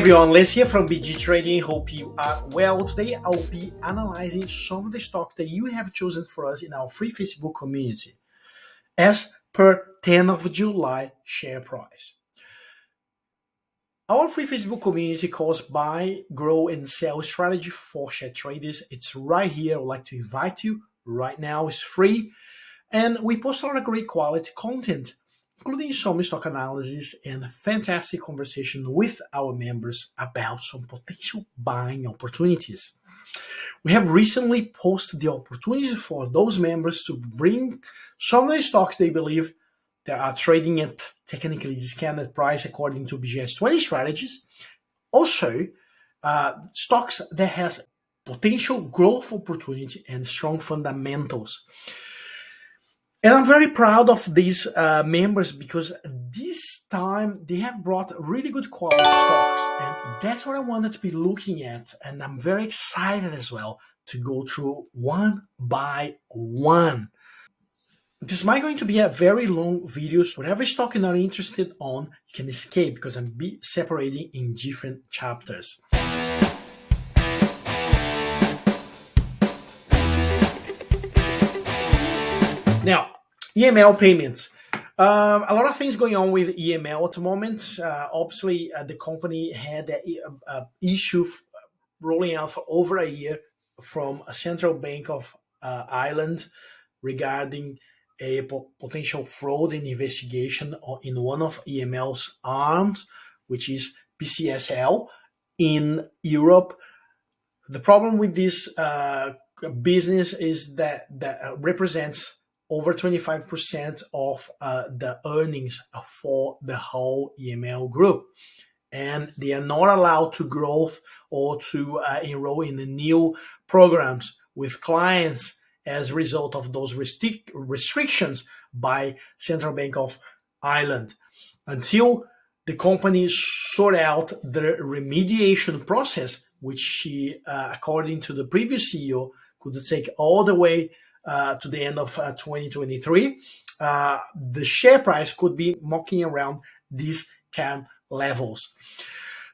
everyone, Les here from BG Trading. Hope you are well. Today I'll be analyzing some of the stock that you have chosen for us in our free Facebook community as per 10th of July share price. Our free Facebook community calls Buy, Grow and Sell Strategy for Share Traders. It's right here. I would like to invite you right now. It's free and we post a lot of great quality content, including some stock analysis and fantastic conversation with our members about some potential buying opportunities. We have recently posted the opportunities for those members to bring some of the stocks they believe that are trading at technically discounted price according to BGS20 strategies. Also, stocks that has potential growth opportunity and strong fundamentals. And I'm very proud of these members because this time they have brought really good quality stocks, and that's what I wanted to be looking at. And I'm very excited as well to go through one by one. This might going to be a very long video, so whatever stock you're not interested on, you can escape because I'm separating in different chapters. Now, EML payments. A lot of things going on with EML at the moment. Obviously, the company had an issue rolling out for over a year from a central bank of Ireland regarding a potential fraud and investigation in one of EML's arms, which is PCSL in Europe. The problem with this business is that represents over 25% of the earnings for the whole EML group. And they are not allowed to grow or to enroll in the new programs with clients as a result of those restrictions by Central Bank of Ireland. Until the company sort out the remediation process, which she, according to the previous CEO, could take all the way to the end of 2023, the share price could be mocking around these kind levels.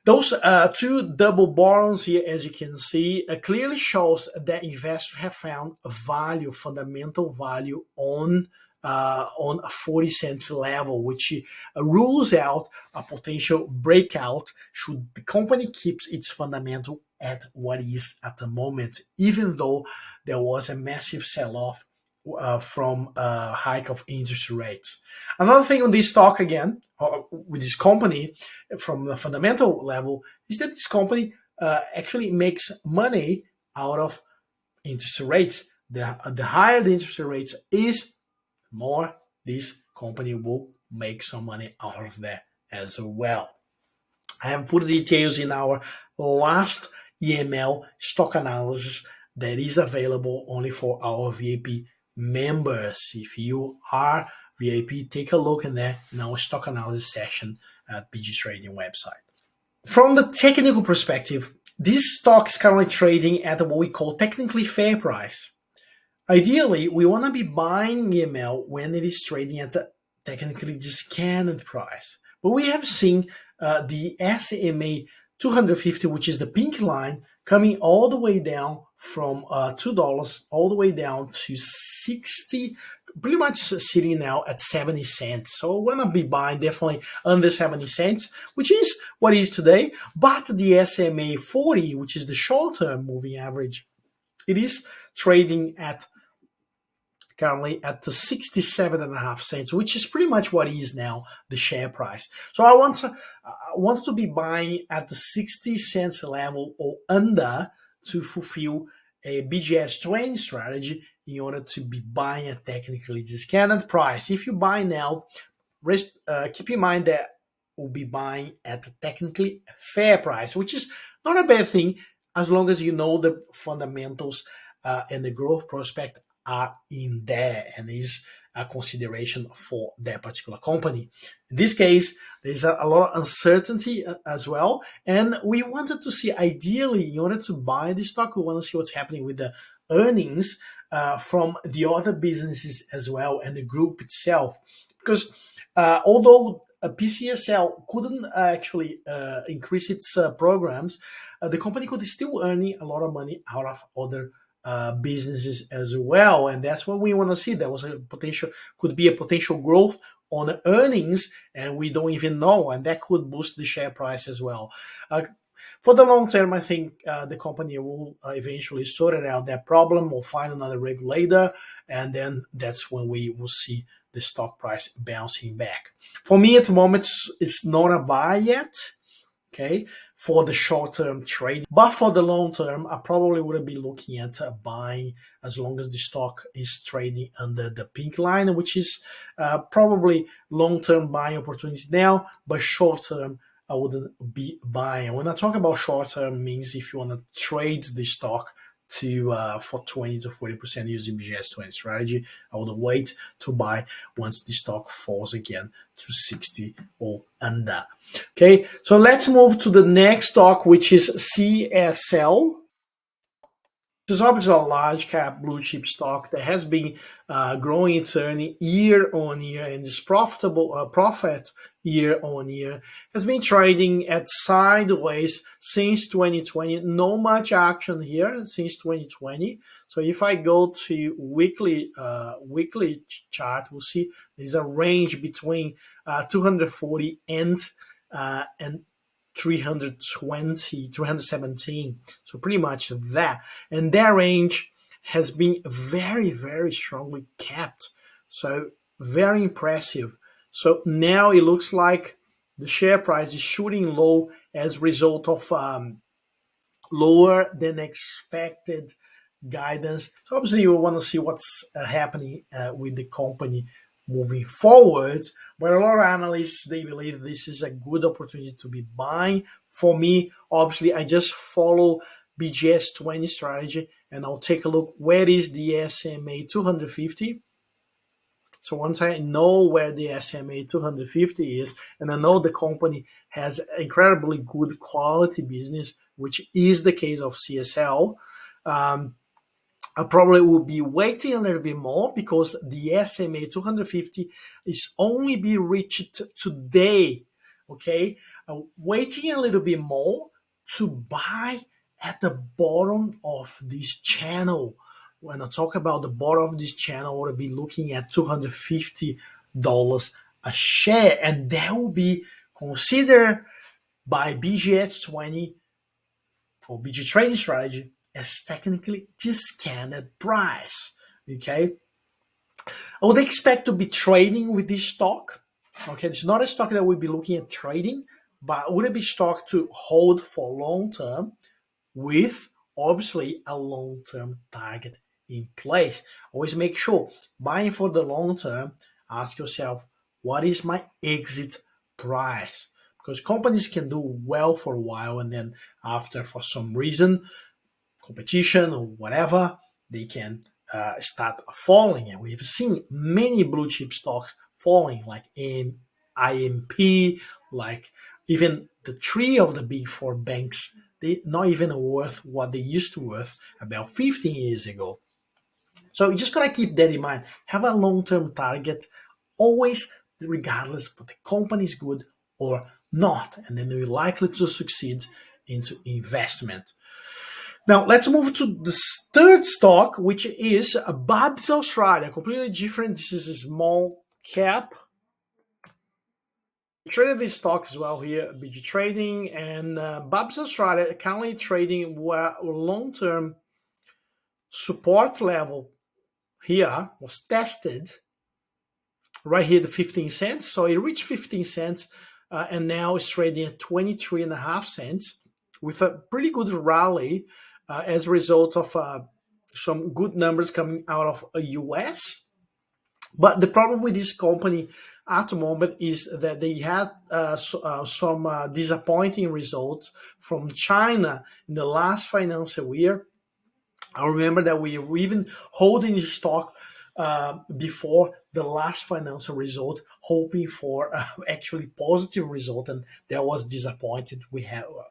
Those two double barrels here, as you can see, clearly shows that investors have found a value, fundamental value on a 40 cents level, which rules out a potential breakout should the company keeps its fundamental at what is at the moment, even though there was a massive sell-off from a hike of interest rates. Another thing on this stock again, with this company from the fundamental level, is that this company actually makes money out of interest rates. The higher the interest rates is, the more this company will make some money out of that as well. I have put the details in our last EML stock analysis that is available only for our VIP members. If you are VIP, take a look in there in our stock analysis session at BG Trading website. From the technical perspective, this stock is currently trading at what we call technically fair price. Ideally, we want to be buying EML when it is trading at the technically discounted price. But we have seen the SMA 250, which is the pink line, coming all the way down from $2 all the way down to 60, pretty much sitting now at 70 cents. So we're going to be buying definitely under 70 cents, which is what it is today. But the SMA 40, which is the short-term moving average, it is trading at currently at the 67.5 cents, which is pretty much what is now the share price. So I want to be buying at the 60 cents level or under to fulfill a BGS20 strategy in order to be buying a technically discounted price. If you buy now, keep in mind that we'll be buying at a technically fair price, which is not a bad thing as long as you know the fundamentals and the growth prospect are in there and is a consideration for that particular company. In this case, there's a lot of uncertainty as well, and we wanted to see, ideally, in order to buy the stock, we want to see what's happening with the earnings from the other businesses as well and the group itself, because although PCSL couldn't actually increase its programs, the company could still earning a lot of money out of other businesses as well, and that's what we want to see. There was a potential, could be a potential growth on earnings, and we don't even know, and that could boost the share price as well. For the long term, I think the company will eventually sort it out that problem, or find another regulator, and then that's when we will see the stock price bouncing back. For me at the moment, it's not a buy yet, okay, for the short-term trade. But for the long term, I probably would be looking at buying as long as the stock is trading under the pink line, which is probably long-term buying opportunity now, but short-term, I wouldn't be buying. When I talk about short-term, means if you want to trade the stock to for 20 to 40% using BGS20 strategy, I would wait to buy once the stock falls again to 60 or under. Okay, so let's move to the next stock, which is CSL. This is obviously a large cap blue chip stock that has been growing its earnings year on year, and this profitable profit year on year has been trading at sideways since 2020. No much action here since 2020. So if I go to weekly chart, we'll see there's a range between 240 and 320, 317. So pretty much that. And that range has been very, very strongly kept. So very impressive. So now it looks like the share price is shooting low as a result of lower than expected guidance. So obviously you want to see what's happening with the company moving forward. But a lot of analysts, they believe this is a good opportunity to be buying. For me, obviously, I just follow BGS20 strategy, and I'll take a look where is the SMA 250. So once I know where the SMA 250 is, and I know the company has incredibly good quality business, which is the case of CSL, I probably will be waiting a little bit more, because the SMA 250 is only be reached today. Okay, waiting a little bit more to buy at the bottom of this channel. When I talk about the bottom of this channel, I will be looking at $250 a share, and that will be considered by BGS20 or BG Trading Strategy as technically discounted price. Okay, I would expect to be trading with this stock. Okay, it's not a stock that we'll be looking at trading, but would it be stock to hold for long term with obviously a long term target in place. Always make sure buying for the long term. Ask yourself, what is my exit price? Because companies can do well for a while, and then after, for some reason, competition or whatever, they can start falling. And we've seen many blue chip stocks falling, like in IMP, like even the three of the big four banks. They're not even worth what they used to worth about 15 years ago. So you just gotta keep that in mind. Have a long-term target, always, regardless if the company is good or not, and then you're likely to succeed into investment. Now, let's move to the third stock, which is Bubs Australia. Completely different. This is a small cap. I traded this stock as well here at BG Trading, and Bubs Australia currently trading where long-term support level here was tested right here, the 15 cents. So it reached 15 cents, and now it's trading at 23.5 cents with a pretty good rally as a result of some good numbers coming out of the US. But the problem with this company at the moment is that they had some disappointing results from China in the last financial year. I remember that we were even holding the stock before the last financial result, hoping for actually positive result, and there was disappointed.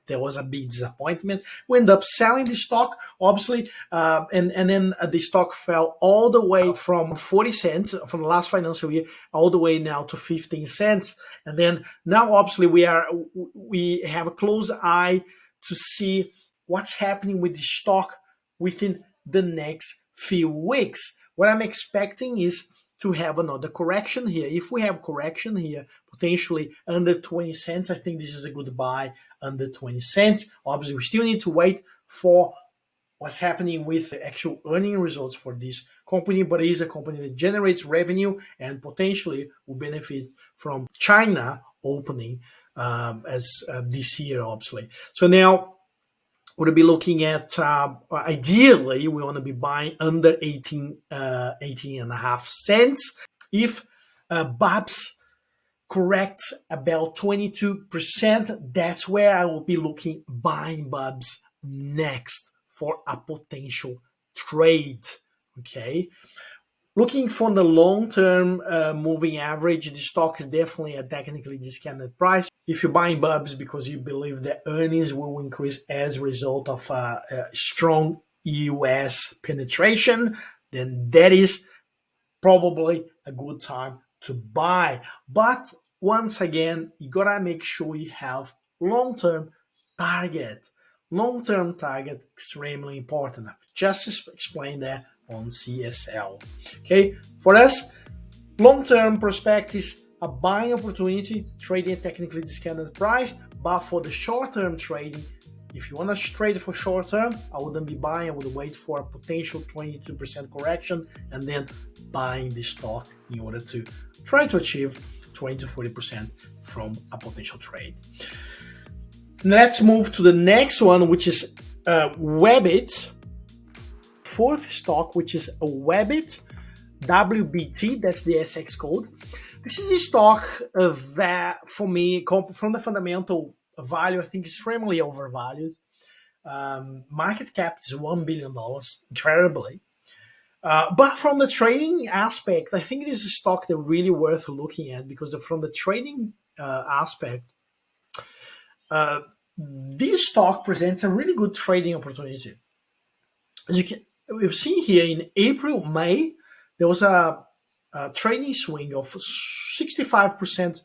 There was a big disappointment. We ended up selling the stock, obviously, and then the stock fell all the way from 40 cents from the last financial year all the way now to 15 cents, and then now obviously we have a close eye to see what's happening with the stock within the next few weeks. What I'm expecting is to have another correction here. If we have correction here, potentially under 20 cents, I think this is a good buy under 20 cents. Obviously, we still need to wait for what's happening with the actual earning results for this company, but it is a company that generates revenue and potentially will benefit from China opening as this year, obviously. So now we'll be looking at, ideally, we want to be buying under 18 and a half cents. If Bubs corrects about 22%, that's where I will be looking buying Bubs next for a potential trade. Okay. Looking for the long-term moving average, the stock is definitely a technically discounted price. If you're buying Bubs because you believe that earnings will increase as a result of a strong US penetration, then that is probably a good time to buy. But once again, you gotta make sure you have long-term target. Long-term target, extremely important. I've just explained that on CSL. Okay, for us, long-term prospect is a buying opportunity, trading at technically discounted price. But for the short-term trading, if you want to trade for short-term, I wouldn't be buying. I would wait for a potential 22% correction and then buying the stock in order to try to achieve 20 to 40% from a potential trade. Let's move to the next one, which is Webbit. Fourth stock, which is a Webbit, WBT, that's the SX code. This is a stock that, for me, from the fundamental value, I think is extremely overvalued. Market cap is $1 billion, incredibly. But from the trading aspect, I think it is a stock that really worth looking at, because from the trading aspect, this stock presents a really good trading opportunity. As we've seen here in April, May, there was a trading swing of 65%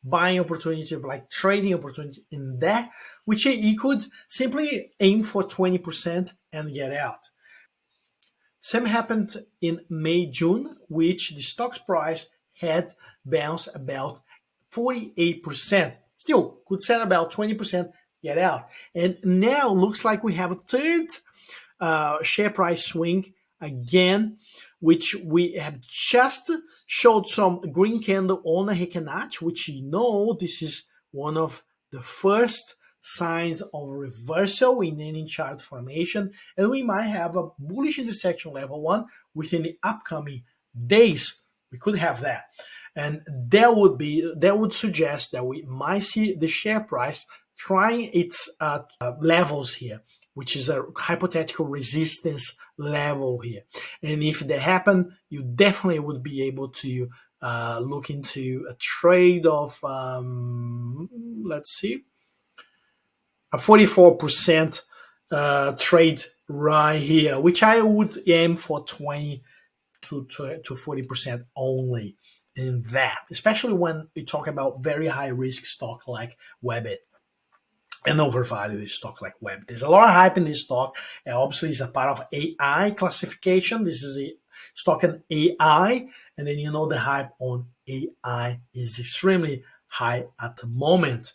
buying opportunity, like trading opportunity in that, which he could simply aim for 20% and get out. Same happened in May, June, which the stock's price had bounced about 48%. Still could sell about 20%, get out. And now looks like we have a third share price swing again, which we have just showed some green candle on a Hekenach, which this is one of the first signs of reversal in any chart formation, and we might have a bullish intersection level 1 within the upcoming days. We could have that, and that would suggest that we might see the share price trying its levels here, which is a hypothetical resistance level here. And if that happen, you definitely would be able to look into a trade of, let's see, a 44% trade right here, which I would aim for 20 to 40% only in that, especially when we talk about very high risk stock like Webbit and overvalued stock like Web. There's a lot of hype in this stock, and obviously it's a part of AI classification. This is a stock in AI, and then the hype on AI is extremely high at the moment.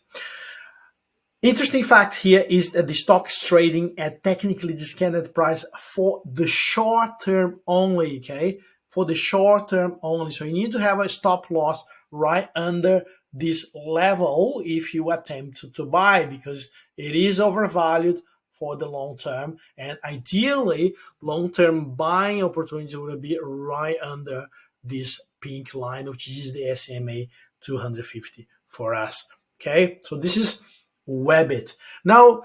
Interesting fact here is that the stock is trading at technically discounted price for the short term only, okay? For the short term only. So you need to have a stop loss right under this level if you attempt to buy, because it is overvalued for the long term, and ideally long-term buying opportunity will be right under this pink line, which is the SMA 250 for us. Okay, so this is Webbit. Now,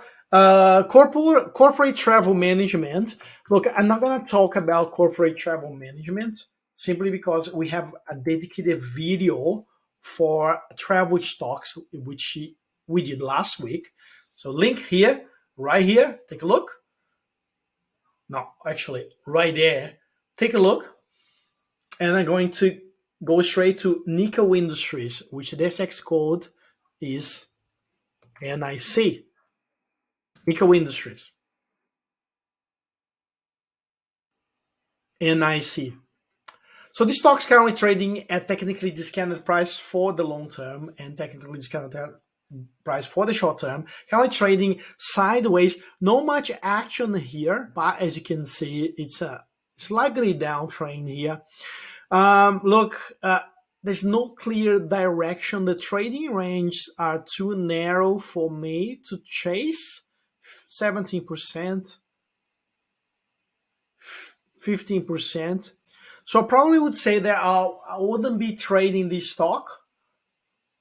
corporate travel management. Look, I'm not going to talk about corporate travel management simply because we have a dedicated video for travel stocks, which we did last week. So link here, right here, take a look. No, actually, right there, take a look. And I'm going to go straight to Nickel Industries, which the SX code is NIC. Nickel Industries, NIC. So this stock's currently trading at technically discounted price for the long term and technically discounted price for the short term. Currently trading sideways. Not much action here, but as you can see, it's a slightly downtrend here. Look, there's no clear direction. The trading ranges are too narrow for me to chase. 17%, 15%. So I probably would say that I wouldn't be trading this stock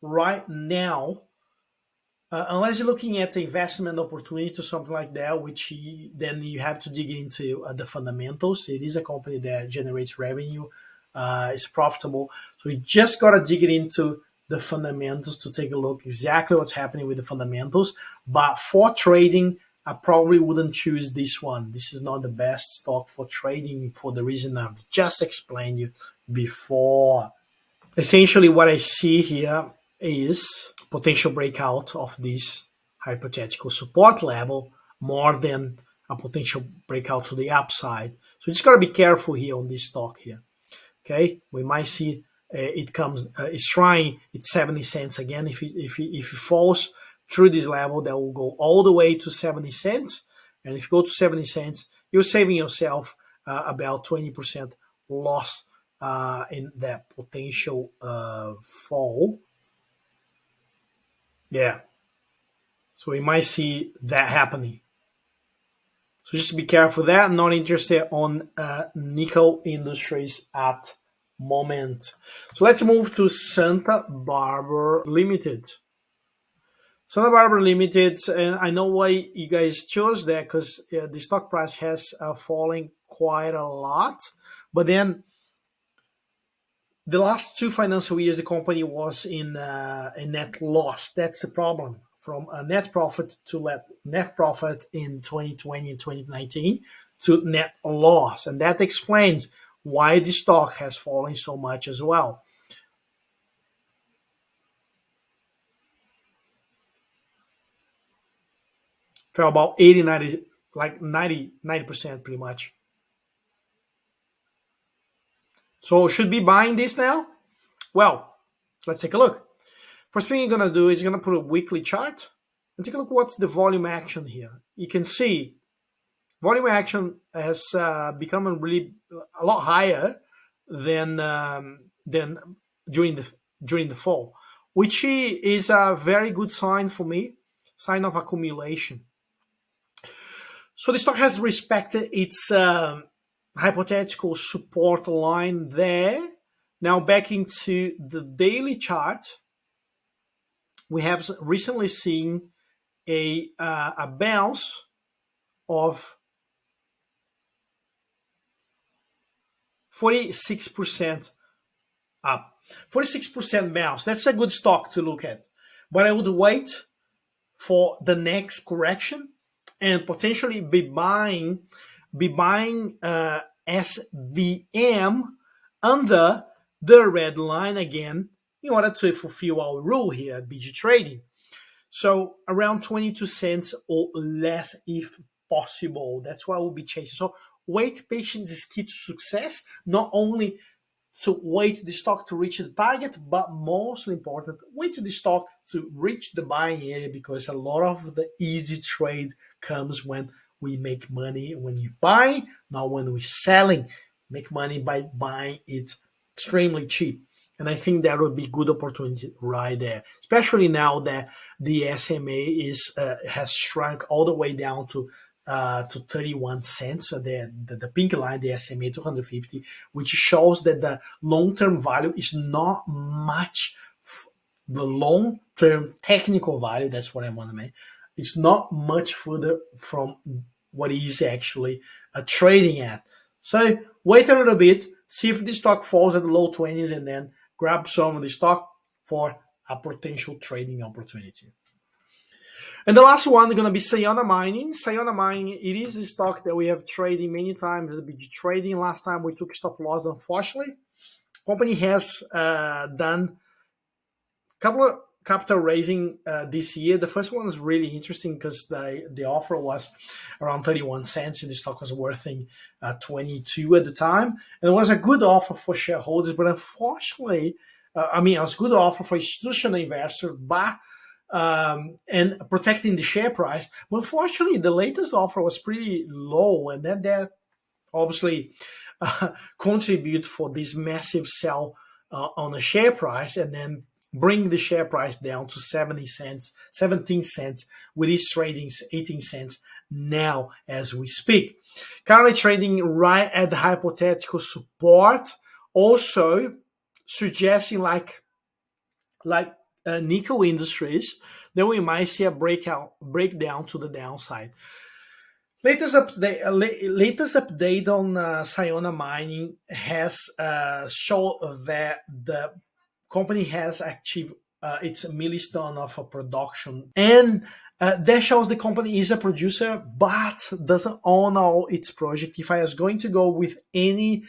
right now, unless you're looking at the investment opportunity or something like that, which then you have to dig into the fundamentals. It is a company that generates revenue, it's profitable. So you just got to dig it into the fundamentals to take a look exactly what's happening with the fundamentals. But for trading, I probably wouldn't choose this one. This is not the best stock for trading for the reason I've just explained you before. Essentially, what I see here is potential breakout of this hypothetical support level more than a potential breakout to the upside. So you just got to be careful here on this stock here. Okay, we might see it comes, it's trying, it's 70 cents again. If it falls through this level, that will go all the way to 70 cents. And if you go to 70 cents, you're saving yourself about 20% loss in that potential fall. Yeah. So we might see that happening. So just be careful there. I'm not interested on nickel industries at moment. So let's move to Santa Barbara Limited. Santa Barbara Limited, and I know why you guys chose that, because the stock price has fallen quite a lot. But then the last 2 financial years, the company was in a net loss. That's the problem. From a net profit to net profit in 2020 and 2019 to net loss. And that explains why the stock has fallen so much as well. Fell about 80, 90, like 90% pretty much. So should be buying this now? Well, let's take a look. First thing you're going to do is you're going to put a weekly chart and take a look what's the volume action here. You can see volume action has become a lot higher than during the fall, which is a very good sign for me, sign of accumulation. So the stock has respected its hypothetical support line there. Now back into the daily chart, we have recently seen a bounce of 46% up. 46% bounce. That's a good stock to look at. But I would wait for the next correction and potentially be buying SBM under the red line again in order to fulfill our rule here at BG Trading. So around 22 cents or less if possible. That's what we'll be chasing. So wait, patience is key to success. Not only to wait the stock to reach the target, but most important, wait the stock to reach the buying area, because a lot of the easy trade comes when we make money when you buy, not when we're selling. Make money by buying it extremely cheap. And I think that would be good opportunity right there, especially now that the SMA has shrunk all the way down to 31 cents. So the pink line, the SMA 250, which shows that the long-term value is not much. The long-term technical value, that's what I want to make. It's not much further from what is actually trading at. So wait a little bit, see if the stock falls at the low 20s, and then grab some of the stock for a potential trading opportunity. And the last one is going to be Sayona Mining. Sayona Mining, it is a stock that we have traded many times. The big trading last time we took stop loss, unfortunately. Company has done a couple of capital raising this year. The first one is really interesting because the offer was around 31 cents and the stock was worth 22 at the time. And it was a good offer for shareholders, but unfortunately, it was a good offer for institutional investors, but and protecting the share price. But unfortunately, the latest offer was pretty low, and then that obviously contribute for this massive sell on the share price, and then bring the share price down to 17 cents, with this trading 18 cents now as we speak. Currently trading right at the hypothetical support, also suggesting like nickel industries, then we might see a breakdown to the downside. Latest update on Sayona Mining has shown that the company has achieved its milestone of production, and that shows the company is a producer but doesn't own all its project. If I was going to go with any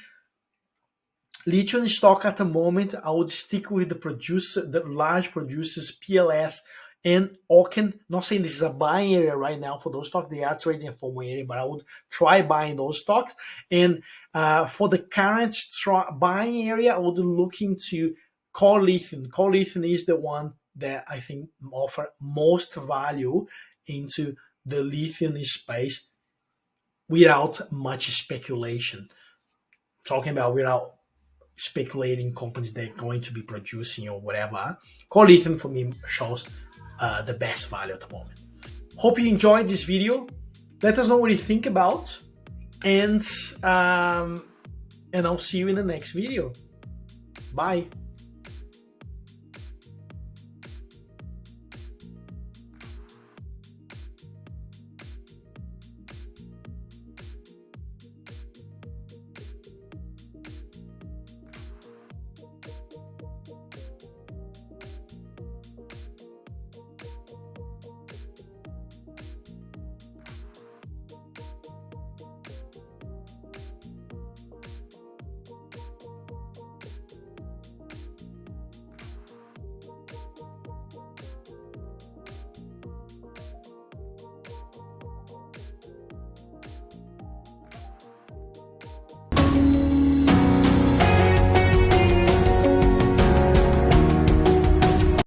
lithium stock at the moment, I would stick with the large producers, PLS and Oken. Not saying this is a buying area right now for those stocks. They are trading at formal area, but I would try buying those stocks. And for the current buying area, I would look into Core Lithium. Core Lithium is the one that I think offer most value into the lithium space without much speculation. Talking about without speculating companies that are going to be producing or whatever. Core Lithium for me shows the best value at the moment. Hope you enjoyed this video. Let us know what you think about, and I'll see you in the next video. Bye.